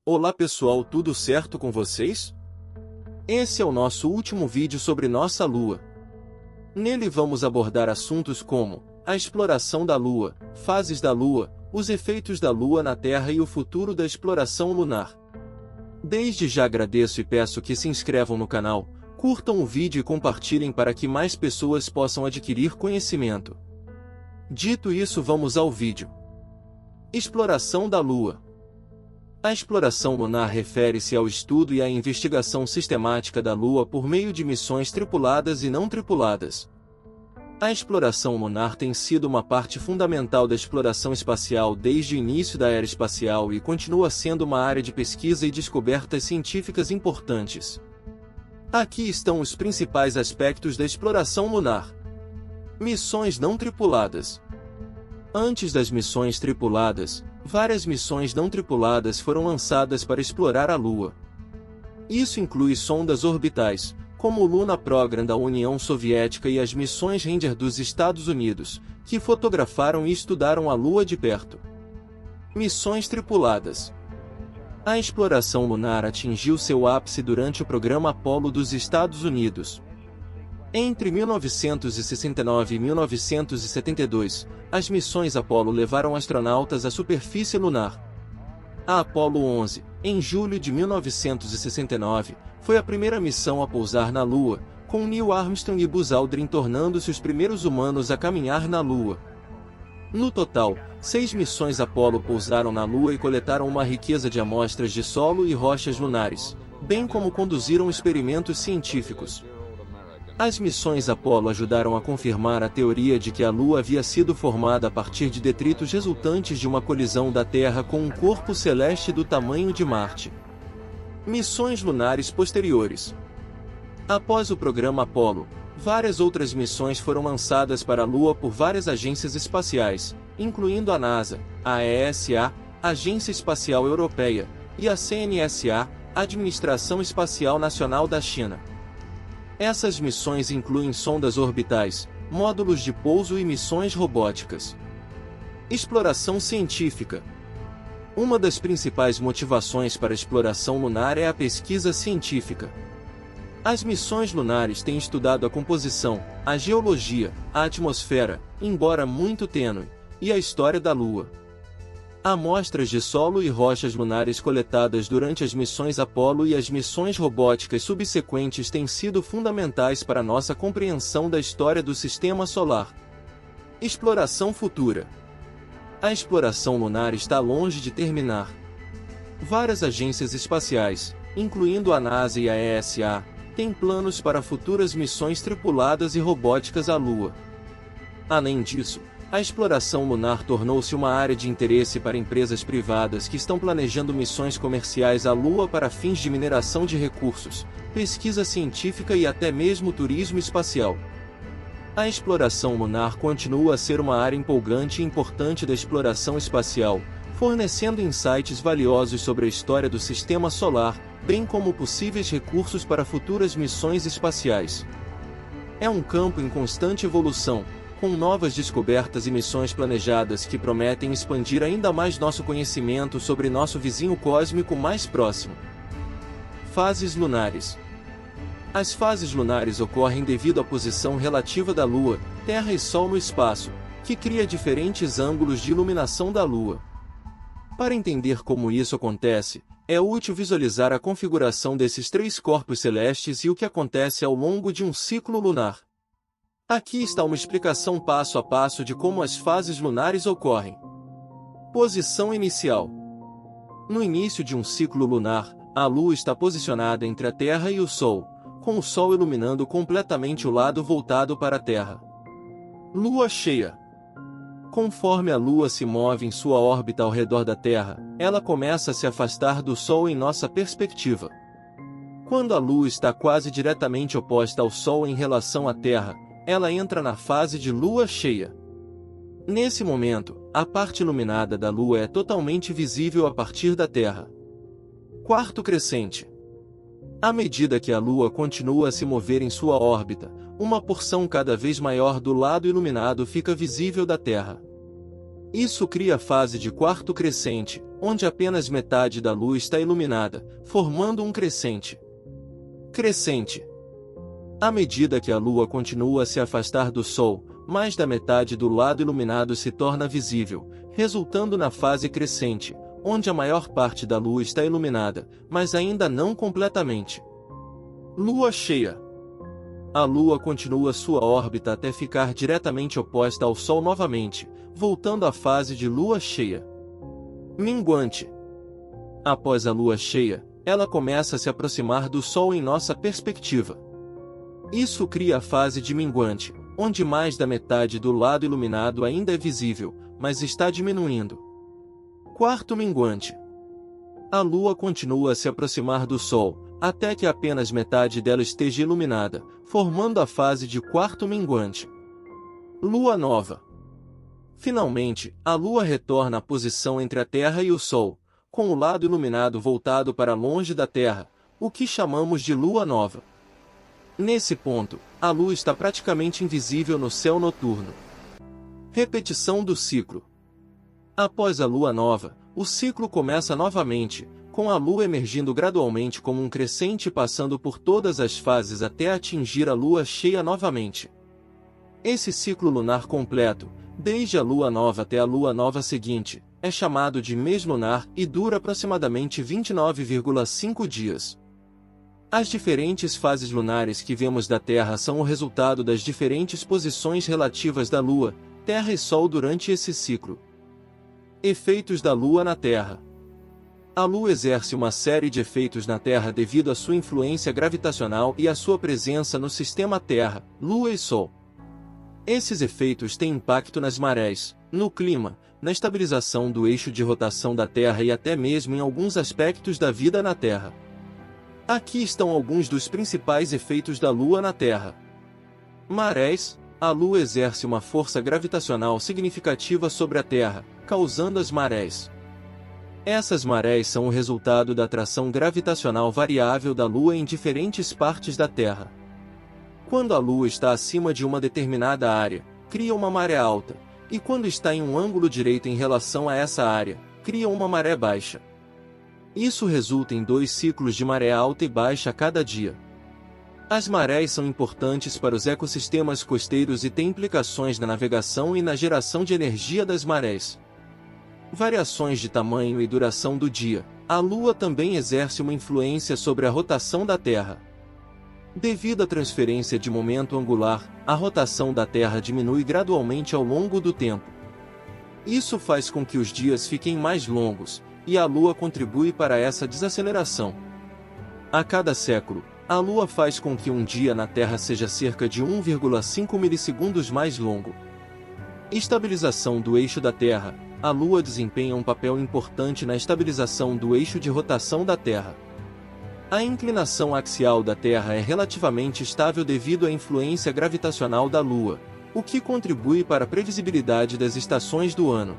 Olá pessoal, tudo certo com vocês? Esse é o nosso último vídeo sobre nossa Lua. Nele vamos abordar assuntos como a exploração da Lua, fases da Lua, os efeitos da Lua na Terra e o futuro da exploração lunar. Desde já agradeço e peço que se inscrevam no canal, curtam o vídeo e compartilhem para que mais pessoas possam adquirir conhecimento. Dito isso, vamos ao vídeo. Exploração da Lua. A exploração lunar refere-se ao estudo e à investigação sistemática da Lua por meio de missões tripuladas e não tripuladas. A exploração lunar tem sido uma parte fundamental da exploração espacial desde o início da era espacial e continua sendo uma área de pesquisa e descobertas científicas importantes. Aqui estão os principais aspectos da exploração lunar. Missões não tripuladas. Antes das missões tripuladas, várias missões não tripuladas foram lançadas para explorar a Lua. Isso inclui sondas orbitais, como o Luna Program da União Soviética e as missões Ranger dos Estados Unidos, que fotografaram e estudaram a Lua de perto. Missões tripuladas. A exploração lunar atingiu seu ápice durante o programa Apollo dos Estados Unidos. Entre 1969 e 1972, as missões Apollo levaram astronautas à superfície lunar. A Apollo 11, em julho de 1969, foi a primeira missão a pousar na Lua, com Neil Armstrong e Buzz Aldrin tornando-se os primeiros humanos a caminhar na Lua. No total, 6 missões Apollo pousaram na Lua e coletaram uma riqueza de amostras de solo e rochas lunares, bem como conduziram experimentos científicos. As missões Apollo ajudaram a confirmar a teoria de que a Lua havia sido formada a partir de detritos resultantes de uma colisão da Terra com um corpo celeste do tamanho de Marte. Missões lunares posteriores. Após o programa Apollo, várias outras missões foram lançadas para a Lua por várias agências espaciais, incluindo a NASA, a ESA, Agência Espacial Europeia, e a CNSA, Administração Espacial Nacional da China. Essas missões incluem sondas orbitais, módulos de pouso e missões robóticas. Exploração científica. Uma das principais motivações para a exploração lunar é a pesquisa científica. As missões lunares têm estudado a composição, a geologia, a atmosfera, embora muito tênue, e a história da Lua. Amostras de solo e rochas lunares coletadas durante as missões Apollo e as missões robóticas subsequentes têm sido fundamentais para nossa compreensão da história do Sistema Solar. Exploração futura. A exploração lunar está longe de terminar. Várias agências espaciais, incluindo a NASA e a ESA, têm planos para futuras missões tripuladas e robóticas à Lua. Além disso, a exploração lunar tornou-se uma área de interesse para empresas privadas que estão planejando missões comerciais à Lua para fins de mineração de recursos, pesquisa científica e até mesmo turismo espacial. A exploração lunar continua a ser uma área empolgante e importante da exploração espacial, fornecendo insights valiosos sobre a história do Sistema Solar, bem como possíveis recursos para futuras missões espaciais. É um campo em constante evolução, com novas descobertas e missões planejadas que prometem expandir ainda mais nosso conhecimento sobre nosso vizinho cósmico mais próximo. Fases lunares. As fases lunares ocorrem devido à posição relativa da Lua, Terra e Sol no espaço, que cria diferentes ângulos de iluminação da Lua. Para entender como isso acontece, é útil visualizar a configuração desses 3 corpos celestes e o que acontece ao longo de um ciclo lunar. Aqui está uma explicação passo a passo de como as fases lunares ocorrem. Posição inicial. No início de um ciclo lunar, a Lua está posicionada entre a Terra e o Sol, com o Sol iluminando completamente o lado voltado para a Terra. Lua cheia. Conforme a Lua se move em sua órbita ao redor da Terra, ela começa a se afastar do Sol em nossa perspectiva. Quando a Lua está quase diretamente oposta ao Sol em relação à Terra, ela entra na fase de lua cheia. Nesse momento, a parte iluminada da Lua é totalmente visível a partir da Terra. Quarto crescente. À medida que a Lua continua a se mover em sua órbita, uma porção cada vez maior do lado iluminado fica visível da Terra. Isso cria a fase de quarto crescente, onde apenas metade da Lua está iluminada, formando um crescente. Crescente. À medida que a Lua continua a se afastar do Sol, mais da metade do lado iluminado se torna visível, resultando na fase crescente, onde a maior parte da Lua está iluminada, mas ainda não completamente. Lua cheia. A Lua continua sua órbita até ficar diretamente oposta ao Sol novamente, voltando à fase de Lua cheia. Minguante. Após a Lua cheia, ela começa a se aproximar do Sol em nossa perspectiva. Isso cria a fase de minguante, onde mais da metade do lado iluminado ainda é visível, mas está diminuindo. Quarto minguante. A Lua continua a se aproximar do Sol, até que apenas metade dela esteja iluminada, formando a fase de quarto minguante. Lua nova. Finalmente, a Lua retorna à posição entre a Terra e o Sol, com o lado iluminado voltado para longe da Terra, o que chamamos de Lua nova. Nesse ponto, a Lua está praticamente invisível no céu noturno. Repetição do ciclo. Após a Lua nova, o ciclo começa novamente, com a Lua emergindo gradualmente como um crescente passando por todas as fases até atingir a Lua cheia novamente. Esse ciclo lunar completo, desde a Lua nova até a Lua nova seguinte, é chamado de mês lunar e dura aproximadamente 29,5 dias. As diferentes fases lunares que vemos da Terra são o resultado das diferentes posições relativas da Lua, Terra e Sol durante esse ciclo. Efeitos da Lua na Terra. A Lua exerce uma série de efeitos na Terra devido à sua influência gravitacional e à sua presença no sistema Terra, Lua e Sol. Esses efeitos têm impacto nas marés, no clima, na estabilização do eixo de rotação da Terra e até mesmo em alguns aspectos da vida na Terra. Aqui estão alguns dos principais efeitos da Lua na Terra. Marés. A Lua exerce uma força gravitacional significativa sobre a Terra, causando as marés. Essas marés são o resultado da atração gravitacional variável da Lua em diferentes partes da Terra. Quando a Lua está acima de uma determinada área, cria uma maré alta, e quando está em um ângulo direito em relação a essa área, cria uma maré baixa. Isso resulta em 2 ciclos de maré alta e baixa a cada dia. As marés são importantes para os ecossistemas costeiros e têm implicações na navegação e na geração de energia das marés. Variações de tamanho e duração do dia. A Lua também exerce uma influência sobre a rotação da Terra. Devido à transferência de momento angular, a rotação da Terra diminui gradualmente ao longo do tempo. Isso faz com que os dias fiquem mais longos, e a Lua contribui para essa desaceleração. A cada século, a Lua faz com que um dia na Terra seja cerca de 1,5 milissegundos mais longo. Estabilização do eixo da Terra. A Lua desempenha um papel importante na estabilização do eixo de rotação da Terra. A inclinação axial da Terra é relativamente estável devido à influência gravitacional da Lua, o que contribui para a previsibilidade das estações do ano.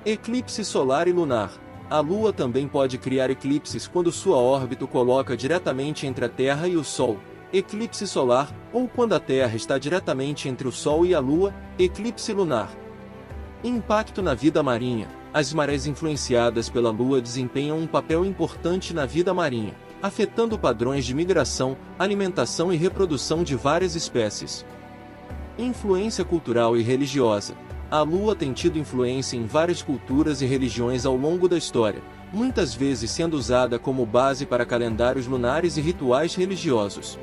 Eclipse solar e lunar. A Lua também pode criar eclipses quando sua órbita o coloca diretamente entre a Terra e o Sol, eclipse solar, ou quando a Terra está diretamente entre o Sol e a Lua, eclipse lunar. Impacto na vida marinha. As marés influenciadas pela Lua desempenham um papel importante na vida marinha, afetando padrões de migração, alimentação e reprodução de várias espécies. Influência cultural e religiosa. A Lua tem tido influência em várias culturas e religiões ao longo da história, muitas vezes sendo usada como base para calendários lunares e rituais religiosos.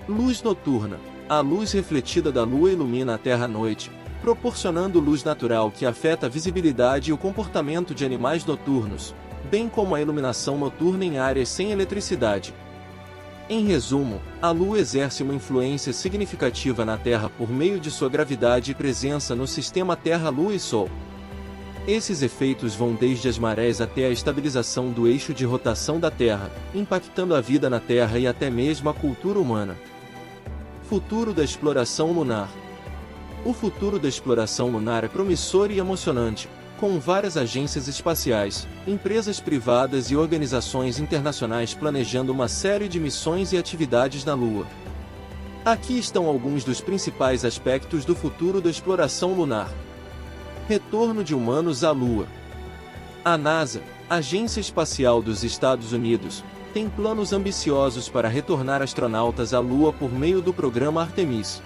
Luz noturna. A luz refletida da Lua ilumina a Terra à noite, proporcionando luz natural que afeta a visibilidade e o comportamento de animais noturnos, bem como a iluminação noturna em áreas sem eletricidade. Em resumo, a Lua exerce uma influência significativa na Terra por meio de sua gravidade e presença no sistema Terra-Lua e Sol. Esses efeitos vão desde as marés até a estabilização do eixo de rotação da Terra, impactando a vida na Terra e até mesmo a cultura humana. Futuro da exploração lunar. O futuro da exploração lunar é promissor e emocionante, com várias agências espaciais, empresas privadas e organizações internacionais planejando uma série de missões e atividades na Lua. Aqui estão alguns dos principais aspectos do futuro da exploração lunar. Retorno de humanos à Lua. A NASA, Agência Espacial dos Estados Unidos, tem planos ambiciosos para retornar astronautas à Lua por meio do programa Artemis.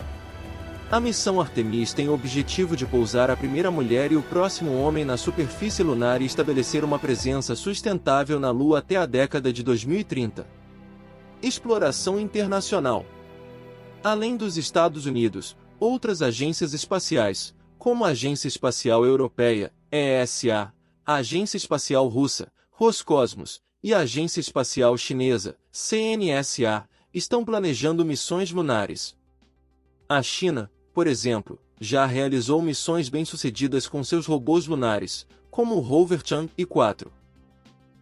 A missão Artemis tem o objetivo de pousar a primeira mulher e o próximo homem na superfície lunar e estabelecer uma presença sustentável na Lua até a década de 2030. Exploração internacional. Além dos Estados Unidos, outras agências espaciais, como a Agência Espacial Europeia, ESA, a Agência Espacial Russa, Roscosmos, e a Agência Espacial Chinesa, CNSA, estão planejando missões lunares. A China, por exemplo, já realizou missões bem-sucedidas com seus robôs lunares, como o rover Chang'e-4.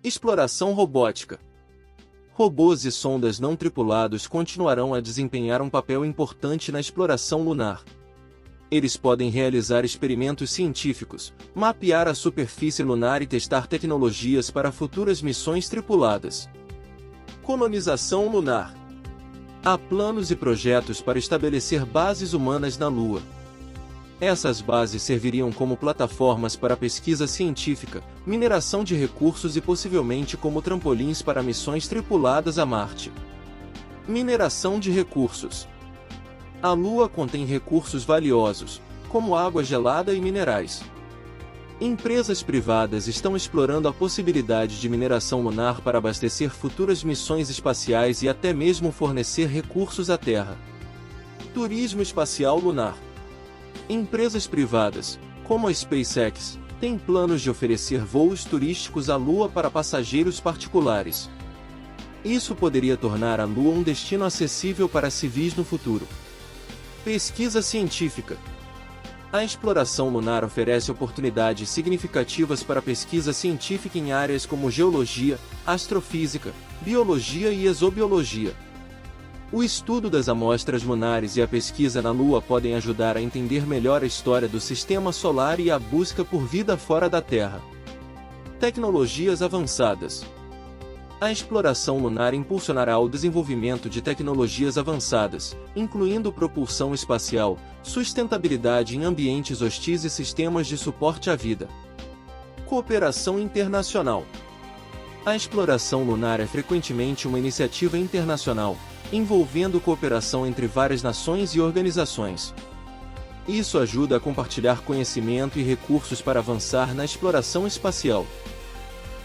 Exploração robótica. Robôs e sondas não tripulados continuarão a desempenhar um papel importante na exploração lunar. Eles podem realizar experimentos científicos, mapear a superfície lunar e testar tecnologias para futuras missões tripuladas. Colonização lunar. Há planos e projetos para estabelecer bases humanas na Lua. Essas bases serviriam como plataformas para pesquisa científica, mineração de recursos e possivelmente como trampolins para missões tripuladas a Marte. Mineração de recursos. A Lua contém recursos valiosos, como água gelada e minerais. Empresas privadas estão explorando a possibilidade de mineração lunar para abastecer futuras missões espaciais e até mesmo fornecer recursos à Terra. Turismo espacial lunar. Empresas privadas, como a SpaceX, têm planos de oferecer voos turísticos à Lua para passageiros particulares. Isso poderia tornar a Lua um destino acessível para civis no futuro. Pesquisa científica. A exploração lunar oferece oportunidades significativas para pesquisa científica em áreas como geologia, astrofísica, biologia e exobiologia. O estudo das amostras lunares e a pesquisa na Lua podem ajudar a entender melhor a história do Sistema Solar e a busca por vida fora da Terra. Tecnologias avançadas. A exploração lunar impulsionará o desenvolvimento de tecnologias avançadas, incluindo propulsão espacial, sustentabilidade em ambientes hostis e sistemas de suporte à vida. Cooperação internacional. A exploração lunar é frequentemente uma iniciativa internacional, envolvendo cooperação entre várias nações e organizações. Isso ajuda a compartilhar conhecimento e recursos para avançar na exploração espacial.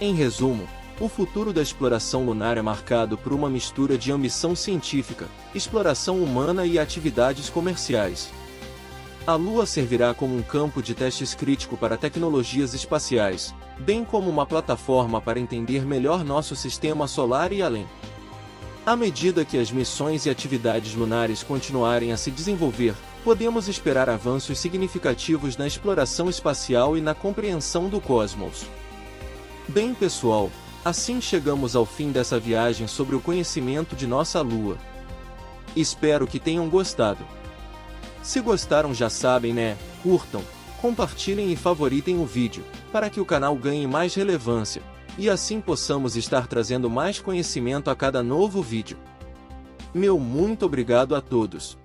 Em resumo, o futuro da exploração lunar é marcado por uma mistura de ambição científica, exploração humana e atividades comerciais. A Lua servirá como um campo de testes crítico para tecnologias espaciais, bem como uma plataforma para entender melhor nosso sistema solar e além. À medida que as missões e atividades lunares continuarem a se desenvolver, podemos esperar avanços significativos na exploração espacial e na compreensão do cosmos. Bem, pessoal, assim chegamos ao fim dessa viagem sobre o conhecimento de nossa Lua. Espero que tenham gostado. Se gostaram, já sabem, né? Curtam, compartilhem e favoritem o vídeo, para que o canal ganhe mais relevância, e assim possamos estar trazendo mais conhecimento a cada novo vídeo. Meu muito obrigado a todos.